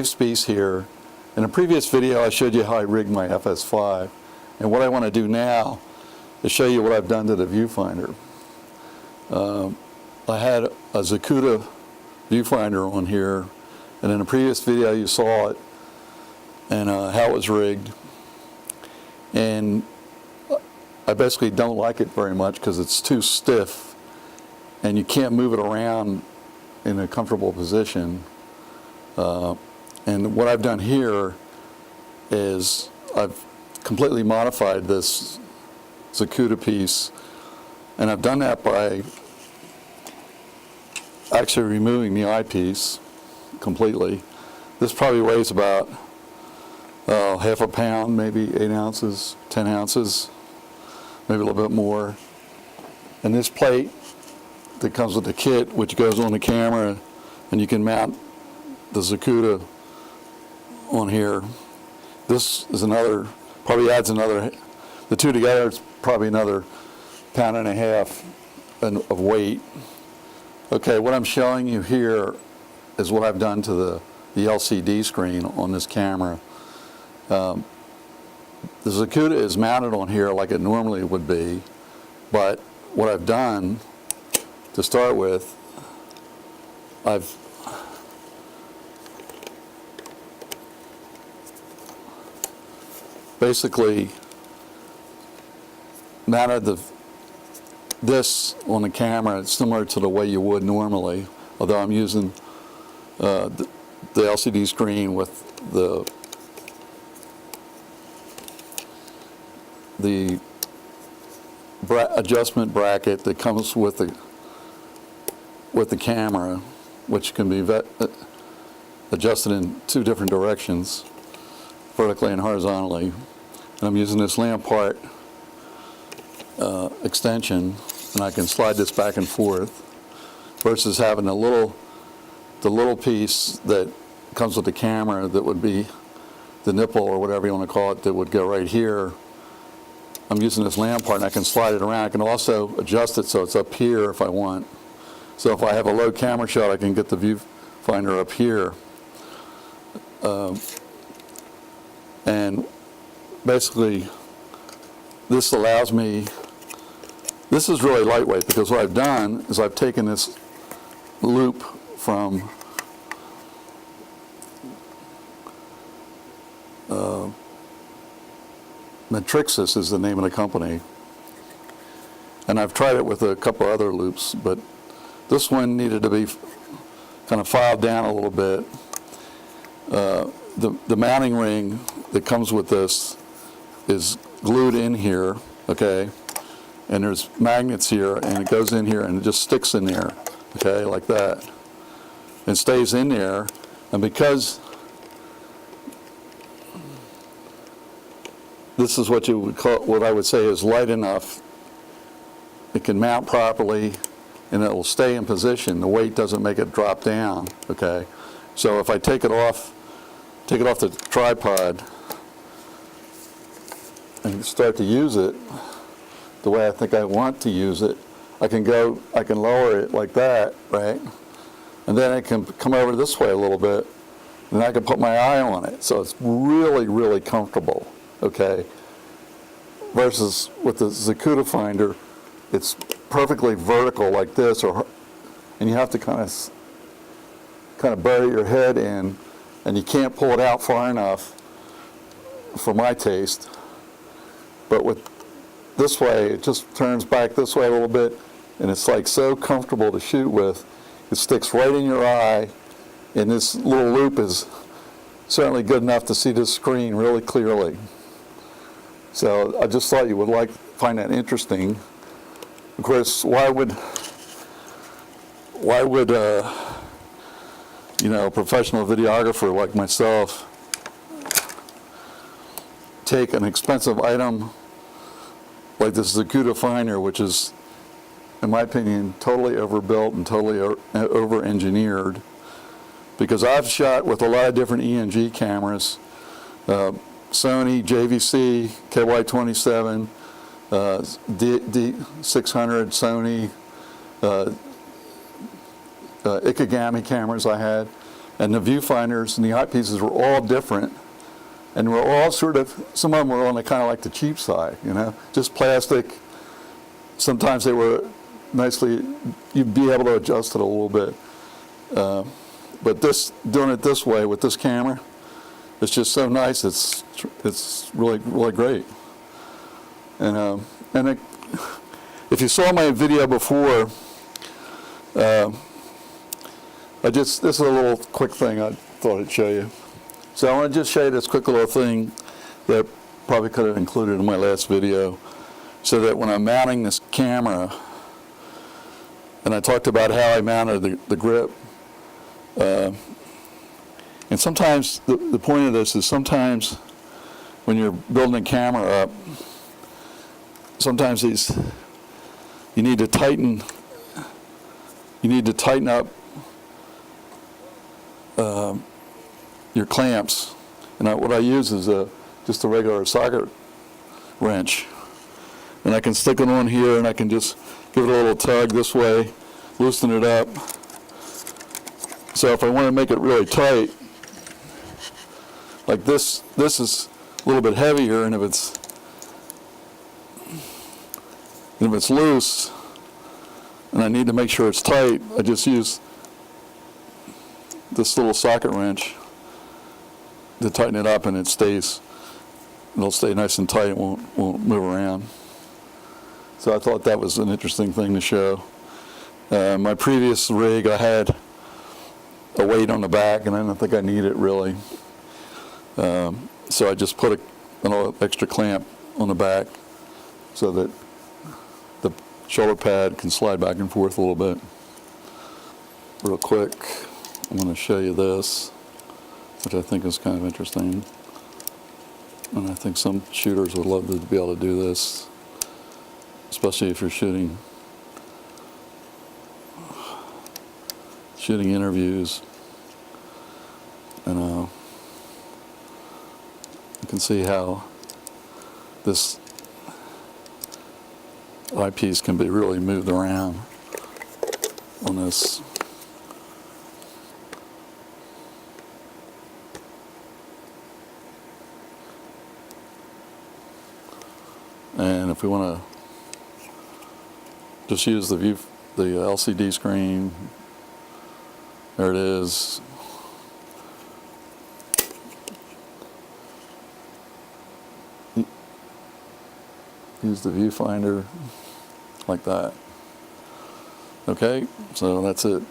save space here. In a previous video I showed you how I rigged my FS-5, and what I want to do now is show you what I've done to the viewfinder. I had a Zacuda viewfinder on here, and in a previous video you saw it and how it was rigged, and I basically don't like it very much because it's too stiff and you can't move it around in a comfortable position. And what I've done here is I've completely modified this Zacuda piece, and I've done that by actually removing the eyepiece completely. This probably weighs about half a pound, maybe 8 ounces, 10 ounces, maybe a little bit more. And this plate that comes with the kit, which goes on the camera, and you can mount the Zacuda on here. This is another, probably adds another, the two together it's probably another pound and a half of weight. Okay, what I'm showing you here is what I've done to the LCD screen on this camera. The Zacuda is mounted on here like it normally would be, but what I've done to start with, I've basically mounted this on the camera similar to the way you would normally, although I'm using the LCD screen with the adjustment bracket that comes with the camera, which can be adjusted in 2 different directions, vertically and horizontally. And I'm using this Lanparte extension, and I can slide this back and forth versus having the little piece that comes with the camera that would be the nipple or whatever you want to call it that would go right here. I'm using this Lanparte and I can slide it around. I can also adjust it so it's up here if I want. So if I have a low camera shot, I can get the viewfinder up here. And basically, this allows me, this is really lightweight because what I've done is I've taken this loop from Matrixis is the name of the company, and I've tried it with a couple other loops, but this one needed to be kind of filed down a little bit. The mounting ring that comes with this is glued in here, okay, and there's magnets here, and it goes in here and it just sticks in there, okay, like that, and stays in there. And because this is what you would call, what I would say is light enough, it can mount properly and it will stay in position. The weight doesn't make it drop down, okay? So if I take it off the tripod and start to use it the way I think I want to use it, I can lower it like that, right? And then I can come over this way a little bit, and I can put my eye on it. So it's really, really comfortable, okay? Versus with the Zacuda finder, it's perfectly vertical like this, and you have to kind of bury your head in, and you can't pull it out far enough for my taste. But with this way, it just turns back this way a little bit, and it's like so comfortable to shoot with. It sticks right in your eye, and this little loop is certainly good enough to see this screen really clearly. So I just thought you would find that interesting. Of course, why would you know, a professional videographer like myself take an expensive item like this Zacuda finder, which is, in my opinion, totally overbuilt and totally over-engineered? Because I've shot with a lot of different ENG cameras, Sony, JVC, KY27, D600, Sony, Ikegami cameras I had, And the viewfinders and the eyepieces were all different. And were all sort of, some of them were on the kind of like the cheap side, you know, just plastic. Sometimes they were nicely, you'd be able to adjust it a little bit. But doing it this way with this camera, it's just so nice. It's really, really great. And if you saw my video before, this is a little quick thing I thought I'd show you. So I want to just show you this quick little thing that probably could have included in my last video, so that when I'm mounting this camera, and I talked about how I mounted the grip, and sometimes the point of this is sometimes when you're building a camera up, sometimes you need to tighten up your clamps, and what I use is just a regular socket wrench, and I can stick it on here, and I can just give it a little tug this way, loosen it up. So if I want to make it really tight, like this is a little bit heavier, and if it's loose, and I need to make sure it's tight, I just use this little socket wrench to tighten it up, and it'll stay nice and tight. It won't move around. So I thought that was an interesting thing to show. My previous rig, I had a weight on the back, and I don't think I need it really. So I just put an extra clamp on the back so that the shoulder pad can slide back and forth a little bit. Real quick, I'm going to show you this, which I think is kind of interesting. And I think some shooters would love to be able to do this, especially if you're shooting interviews. And you can see how this eyepiece can be really moved around on this. And if we want to just use the LCD screen, there it is. Use the viewfinder like that. Okay, so that's it.